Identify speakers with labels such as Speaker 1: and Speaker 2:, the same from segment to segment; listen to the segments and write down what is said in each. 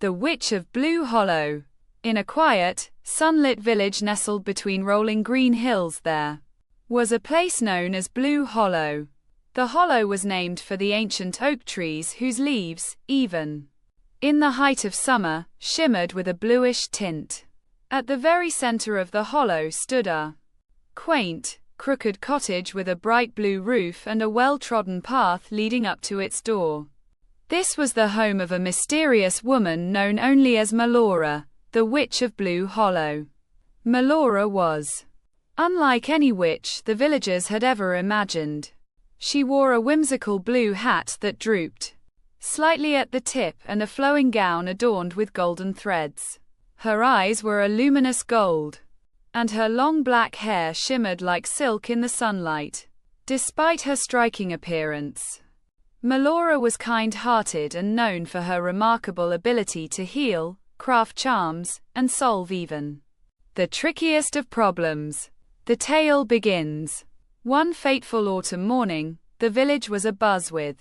Speaker 1: The Witch of Blue Hollow. In a quiet, sunlit village nestled between rolling green hills there was a place known as Blue Hollow. The hollow was named for the ancient oak trees whose leaves, even in the height of summer, shimmered with a bluish tint. At the very center of the hollow stood a quaint, crooked cottage with a bright blue roof and a well-trodden path leading up to its door. This was the home of a mysterious woman known only as Melora, the Witch of Blue Hollow. Melora was unlike any witch the villagers had ever imagined. She wore a whimsical blue hat that drooped slightly at the tip and a flowing gown adorned with golden threads. Her eyes were a luminous gold, and her long black hair shimmered like silk in the sunlight. Despite her striking appearance, Melora was kind-hearted and known for her remarkable ability to heal, craft charms, and solve even the trickiest of problems. The tale begins. One fateful autumn morning, the village was abuzz with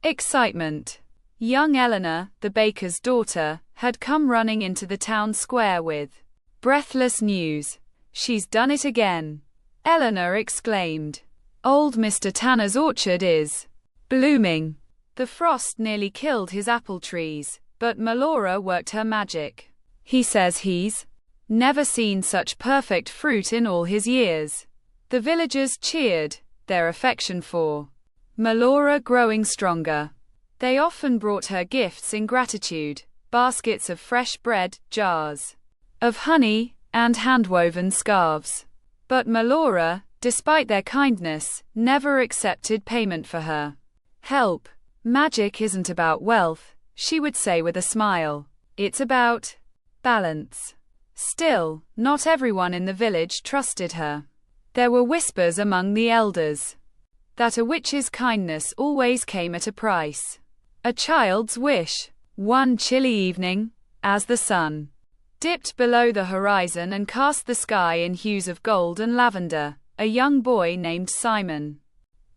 Speaker 1: excitement. Young Eleanor, the baker's daughter, had come running into the town square with breathless news. "She's done it again," Eleanor exclaimed. "Old Mr. Tanner's orchard is blooming. The frost nearly killed his apple trees, but Melora worked her magic. He says he's never seen such perfect fruit in all his years." The villagers cheered, their affection for Melora growing stronger. They often brought her gifts in gratitude: baskets of fresh bread, jars of honey, and hand-woven scarves. But Melora, despite their kindness, never accepted payment for her help. "Magic isn't about wealth," she would say with a smile. "It's about balance." Still, not everyone in the village trusted her. There were whispers among the elders that a witch's kindness always came at a price. A child's wish. One chilly evening, as the sun dipped below the horizon and cast the sky in hues of gold and lavender, a young boy named Simon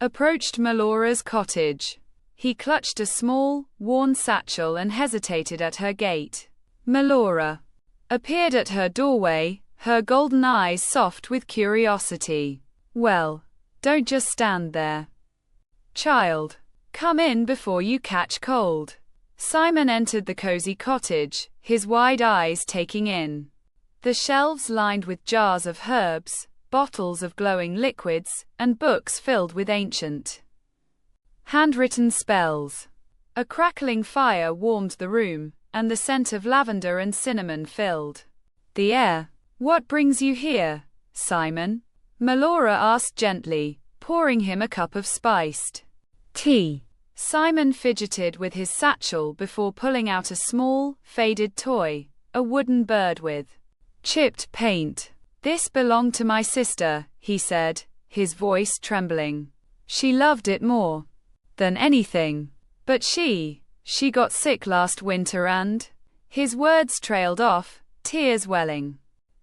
Speaker 1: approached Melora's cottage. He clutched a small, worn satchel and hesitated at her gate. Melora appeared at her doorway, her golden eyes soft with curiosity. "Well, don't just stand there, child. Come in before you catch cold." Simon entered the cozy cottage, his wide eyes taking in the shelves lined with jars of herbs, bottles of glowing liquids, and books filled with ancient handwritten spells. A crackling fire warmed the room, and the scent of lavender and cinnamon filled the air. "What brings you here, Simon?" Melora asked gently, pouring him a cup of spiced tea. Simon fidgeted with his satchel before pulling out a small, faded toy, a wooden bird with chipped paint. "This belonged to my sister," he said, his voice trembling. "She loved it more than anything. But she got sick last winter and—" His words trailed off, tears welling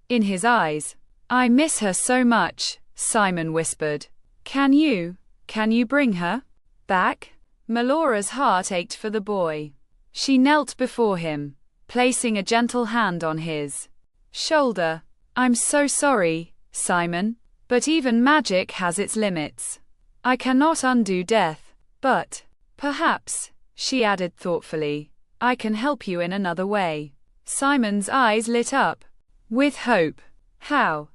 Speaker 1: in his eyes. "I miss her so much," Simon whispered. Can you bring her back?" Melora's heart ached for the boy. She knelt before him, placing a gentle hand on his shoulder. "I'm so sorry, Simon, but even magic has its limits. I cannot undo death. But perhaps," she added thoughtfully, "I can help you in another way." Simon's eyes lit up with hope. "How?"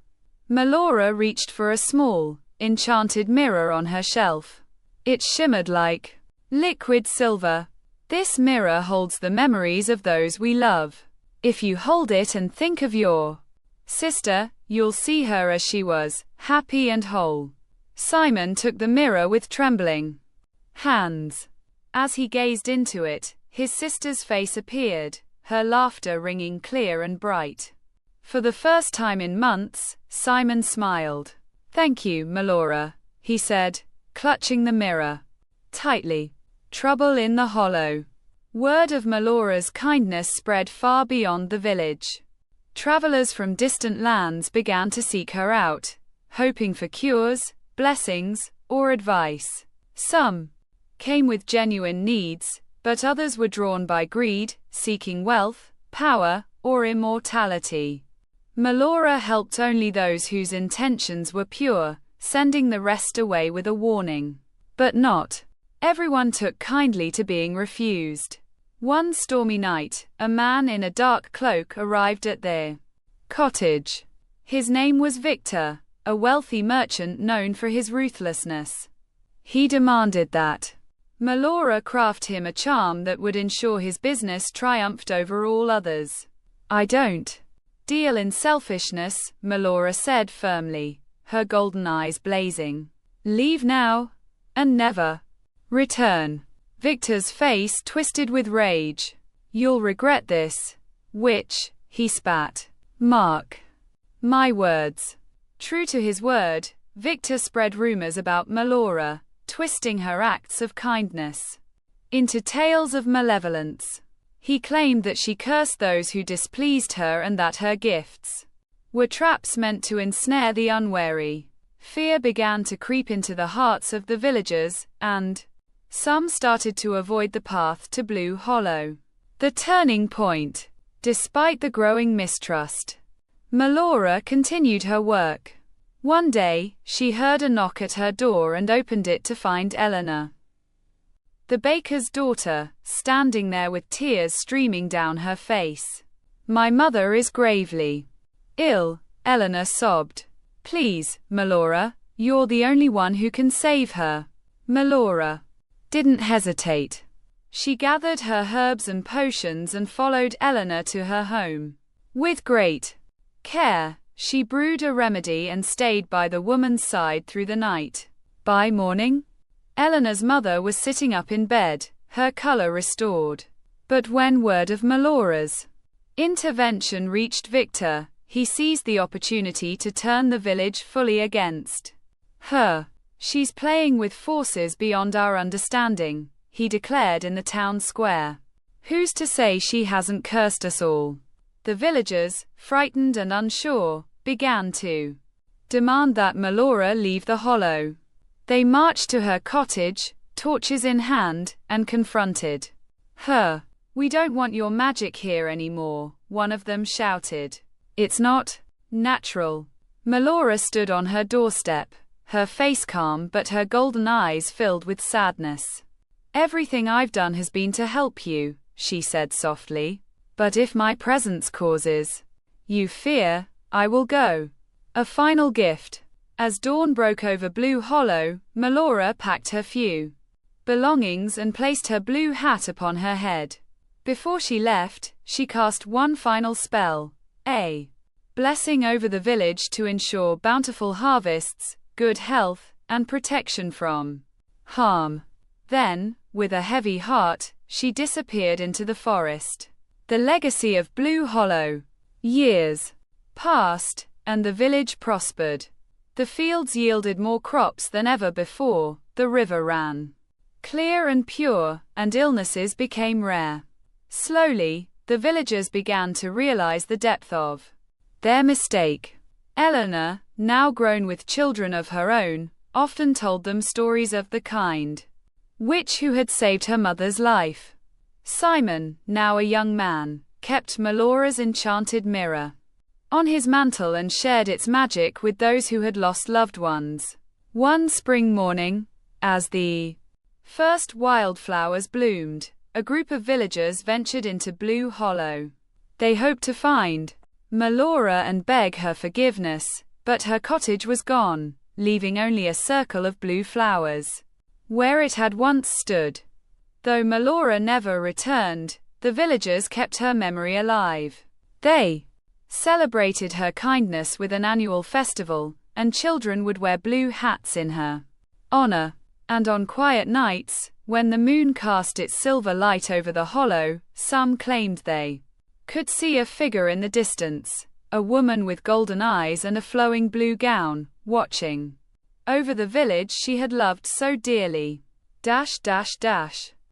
Speaker 1: Melora reached for a small, enchanted mirror on her shelf. It shimmered like liquid silver. "This mirror holds the memories of those we love. If you hold it and think of your sister, you'll see her as she was, happy and whole." Simon took the mirror with trembling hands. As he gazed into it, his sister's face appeared, her laughter ringing clear and bright. For the first time in months, Simon smiled. "Thank you, Melora," he said, clutching the mirror tightly. Trouble in the Hollow. Word of Melora's kindness spread far beyond the village. Travelers from distant lands began to seek her out, hoping for cures, blessings, or advice. Some came with genuine needs, but others were drawn by greed, seeking wealth, power, or immortality. Melora helped only those whose intentions were pure, sending the rest away with a warning. But not everyone took kindly to being refused. One stormy night, a man in a dark cloak arrived at their cottage. His name was Victor, a wealthy merchant known for his ruthlessness. He demanded that Melora craft him a charm that would ensure his business triumphed over all others. "I don't deal in selfishness," Melora said firmly, her golden eyes blazing. "Leave now, and never return." Victor's face twisted with rage. "You'll regret this, witch," he spat. "Mark my words." True to his word, Victor spread rumors about Melora, twisting her acts of kindness into tales of malevolence. He claimed that she cursed those who displeased her and that her gifts were traps meant to ensnare the unwary. Fear began to creep into the hearts of the villagers, and some started to avoid the path to Blue Hollow. The turning point. Despite the growing mistrust, Melora continued her work. One day, she heard a knock at her door and opened it to find Eleanor, the baker's daughter, standing there with tears streaming down her face. "My mother is gravely ill," Eleanor sobbed. "Please, Melora, you're the only one who can save her." Melora didn't hesitate. She gathered her herbs and potions and followed Eleanor to her home. With great care, she brewed a remedy and stayed by the woman's side through the night. By morning, Eleanor's mother was sitting up in bed, her color restored. But when word of Melora's intervention reached Victor, he seized the opportunity to turn the village fully against her. "She's playing with forces beyond our understanding," he declared in the town square. "Who's to say she hasn't cursed us all?" The villagers, frightened and unsure, began to demand that Melora leave the hollow. They marched to her cottage, torches in hand, and confronted her. "We don't want your magic here anymore," one of them shouted. "It's not natural." Melora stood on her doorstep, her face calm but her golden eyes filled with sadness. "Everything I've done has been to help you," she said softly. "But if my presence causes you fear, I will go." A final gift. As dawn broke over Blue Hollow, Melora packed her few belongings and placed her blue hat upon her head. Before she left, she cast one final spell, a blessing over the village to ensure bountiful harvests, good health, and protection from harm. Then, with a heavy heart, she disappeared into the forest. The legacy of Blue Hollow. Years passed, and the village prospered. The fields yielded more crops than ever before, the river ran clear and pure, and illnesses became rare. Slowly, the villagers began to realize the depth of their mistake. Eleanor, now grown with children of her own, often told them stories of the kind witch who had saved her mother's life. Simon, now a young man, kept Melora's enchanted mirror on his mantle and shared its magic with those who had lost loved ones. One spring morning, as the first wildflowers bloomed, a group of villagers ventured into Blue Hollow. They hoped to find Melora and beg her forgiveness, but her cottage was gone, leaving only a circle of blue flowers where it had once stood. Though Melora never returned, the villagers kept her memory alive. They celebrated her kindness with an annual festival, and children would wear blue hats in her honor. And on quiet nights, when the moon cast its silver light over the hollow, some claimed they could see a figure in the distance, a woman with golden eyes and a flowing blue gown, watching over the village she had loved so dearly. Dash dash dash.